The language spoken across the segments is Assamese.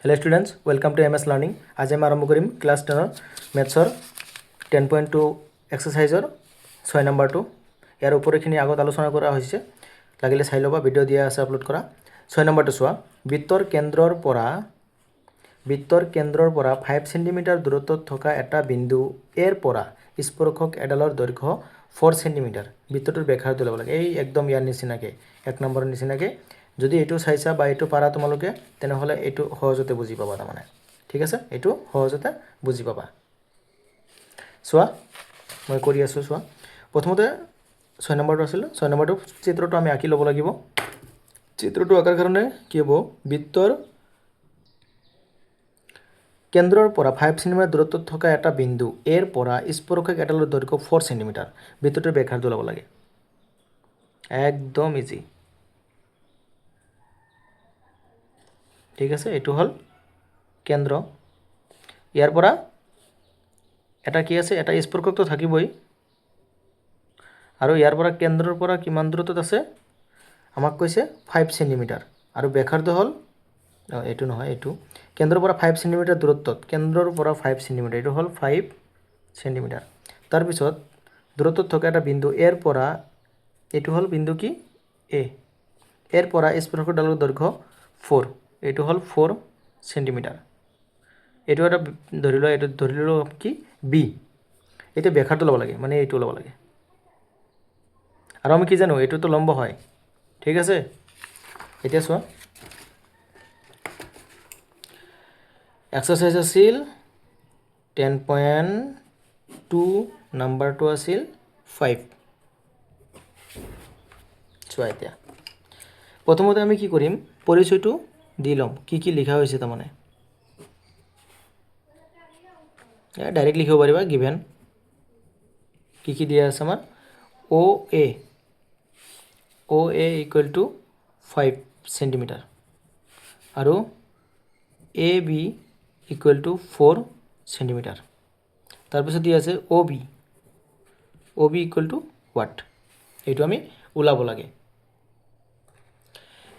Hello students welcome to MS learning. आज आम आरम्भ करिम क्लास 10 मेथ्सर 10.2 एक्सारसाइजर 6 नम्बर यार उपरखिनि आगत आलोचना करा होइसे लागिले चाइ लबा भिडिओ दिया आछे आपलोड करा। 6 नम्बर चुआ बृत्तर केन्द्रर পৰা 5 सेन्टिमिटार दूरत्वत थका एटा बिंदु एर পৰা स्पर्शक एडालर दैर्घ्य 4 सेन्टिमिटार बृत्तটোৰ ব্যাসাৰ্ধ ল'ব লাগে। এই একদম ইয়াৰ নিচিনাকে এক নম্বৰৰ নিচিনাকে যদি এইটো চাইছা বা এইটো পাৰা তোমালোকে তেনেহলে এইটো সহজতে বুজি পাবা তাৰমানে। ঠিক আছে, এইটো সহজতে বুজি পাবা। চোৱা মই কৰি আছো। চোৱা প্ৰথমতে 6 নম্বৰটো আছিল। 6 নম্বৰটো চিত্ৰটো আমি আঁকি ল'ব লাগিব। চিত্ৰটো আঁকাৰ কাৰণে কি হ'ব, বৃত্তৰ কেন্দ্ৰৰ পৰা 5 সেন্টিমিটাৰ দূৰত্বত থকা এটা বিন্দু এৰ পৰা স্পৰ্শক এডালৰ দৈৰ্ঘ্য 4 সেন্টিমিটাৰ বৃত্তটোৰ ব্যাসাৰ্ধ ল'ব লাগে। একদম ইজি। ঠিক আছে, এইটো হল কেন্দ্ৰ। ইয়াৰ পৰা এটা কি আছে, এটা স্পৰ্শকটো থাকিবই আৰু ইয়াৰ পৰা কেন্দ্ৰৰ পৰা কিমান দূৰত্বত আছে আমাক কৈছে 5 সেন্টিমিটাৰ আৰু ব্যাসাৰ্ধ হল এইটো নহয়, এইটো কেন্দ্ৰৰ পৰা 5 সেন্টিমিটাৰ দূৰত্বত, কেন্দ্ৰৰ পৰা 5 সেন্টিমিটাৰ এইটো হল 5 সেন্টিমিটাৰ। তাৰ পিছত দূৰত্বত থকা এটা বিন্দু এৰ পৰা এইটো হল বিন্দু কি এ, এৰ পৰা স্পৰ্শকডালৰ দৈৰ্ঘ্য 4 এইটো হল 4 সেন্টিমিটাৰ। এইটো এটা ধৰি লোৱা, এইটো ধৰি ললো কি বি। এতিয়া ব্যাসাৰ্ধ ল'ব লাগে, মানে এইটো ল'ব লাগে আৰু আমি কি জানো এইটোতো লম্ব হয়। ঠিক আছে, এতিয়া চোৱা এক্সাৰসাইজ আছিল 10.2 নাম্বাৰটো আছিল 5। চোৱা এতিয়া প্ৰথমতে আমি কি কৰিম, পৰিচয়টো দি ল'ম কি কি লিখা হৈছে। তাৰমানে ডাইৰেক্ট লিখিব পাৰিবা, গিভেন কি কি দিয়া আছে আমাৰ অ এ ইকুৱেল টু 5 সেন্টিমিটাৰ আৰু A B equal to 4 centimetre. তাৰপিছত দিয়া আছে অ বি ইকুৱেল টু হোৱাট, এইটো আমি ওলাব লাগে।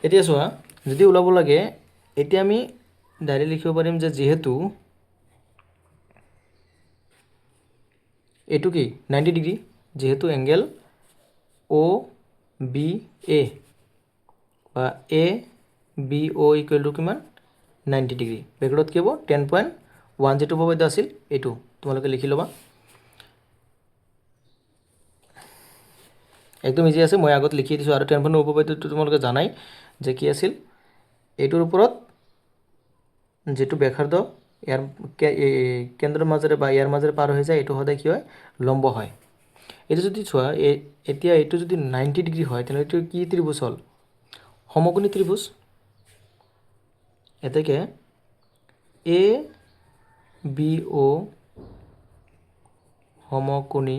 এতিয়া চোৱা যদি ওলাব লাগে, এতিয়া আমি ডাইৰেক্ট লিখিব পাৰিম যে যিহেতু এইটো কি 90 ডিগ্ৰী, যেহেতু এংগেল অ বি এ বা A B O equal to কিমান 90 ডিগ্ৰী, ব্ৰেকেটত কি হ'ব 10.1 যেটো উপপাদ্য আছিল এইটো তোমালোকে লিখি ল'বা। একদম ইজি আছে, মই আগত লিখি দিছোঁ আৰু 10.1 উপপাদ্যটো তোমালোকে জানাই যে কি আছিল। এইটোৰ ওপৰত যেটো ব্যাসাৰ্ধ ইয়াৰ কেন্দ্ৰৰ মাজেৰে বা ইয়াৰ মাজেৰে পাৰ হৈ যায় এইটো সদায় কি হয়, লম্ব হয়। এইটো যদি চোৱা এতিয়া এইটো যদি 90 ডিগ্ৰী হয় তেনে এইটো কি ত্ৰিভুজ হল, সমকোণী ত্ৰিভুজ। এতেকে এ বি অ সমকোণী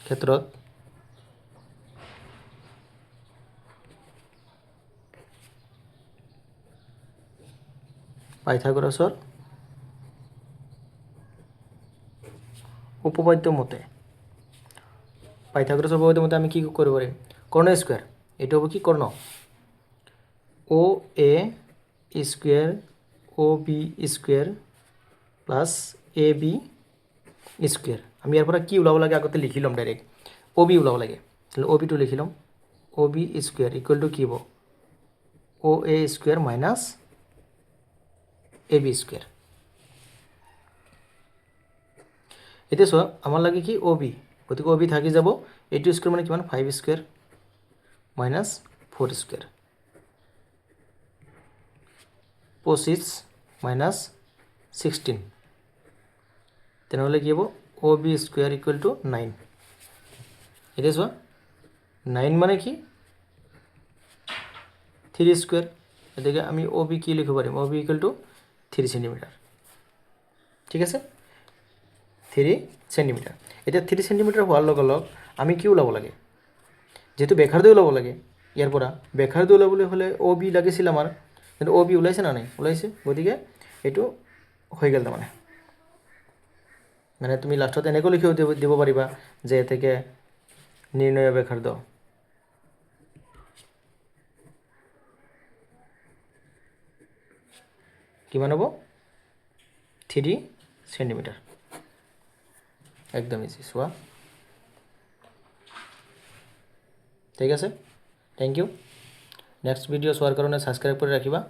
ক্ষেত্ৰত পাইথাগোৰাছৰ উপপাদ্য মতে আমি কি কৰিব পাৰিম, কৰ্ণ স্কোয়াৰ। এইটো হ'ব কি কৰ্ণ অ এ square O B square plus A B square. আমি ইয়াৰ পৰা কি ওলাব লাগে আগতে লিখি ল'ম, ডাইৰেক্ট অ বি ওলাব লাগে। অ বিটো লিখি ল'ম, অ বি স্কোয়ার ইকুৱেল টু কি হ'ব অ এ square minus A B square. এতিয়া চোৱা আমাৰ লাগে কি অ বি, গতিকে অ বি থাকি যাব, এইটো স্কোয়ার মানে কিমান 5 স্কোয়ার মাইনাস 4 স্কোয়ার 25 মাইনাস 16, তেনেহ'লে কি হ'ব অ বি স্কোয়ার ইকুৱেল টু 9। এতিয়া চোৱা 9 মানে কি 3 স্কোয়াৰ, এদিকে আমি অ বি কি লিখিব পাৰিম, অ বি ইকুৱেল টু 3 সেন্টিমিটাৰ। ঠিক আছে, 3 সেন্টিমিটাৰ। এতিয়া 3 সেন্টিমিটাৰ হোৱাৰ লগে লগে আমি কি ওলাব লাগে, যেহেতু ব্যাসাৰ্ধ ওলাব লাগে ইয়াৰ পৰা, ব্যাসাৰ্ধ ওলাবলৈ হ'লে অ বি লাগিছিল আমাৰ, কিন্তু অ বি ওলাইছে না নাই, ওলাইছে, গতিকে এইটো হৈ গ'ল তাৰমানে মানে তুমি লাষ্টত এনেকৈ লিখিও দিব পাৰিবা যে এ থেকে নিৰ্ণয় ব্যাসাৰ্ধ কিমান হ'ব 3 সেন্টিমিটাৰ একদম ইজি চোৱা ঠিক আছে থ্যাংক ইউ নেক্সট ভিডিও চোৱাৰ কাৰণে সাবস্ক্ৰাইব কৰি ৰাখিবা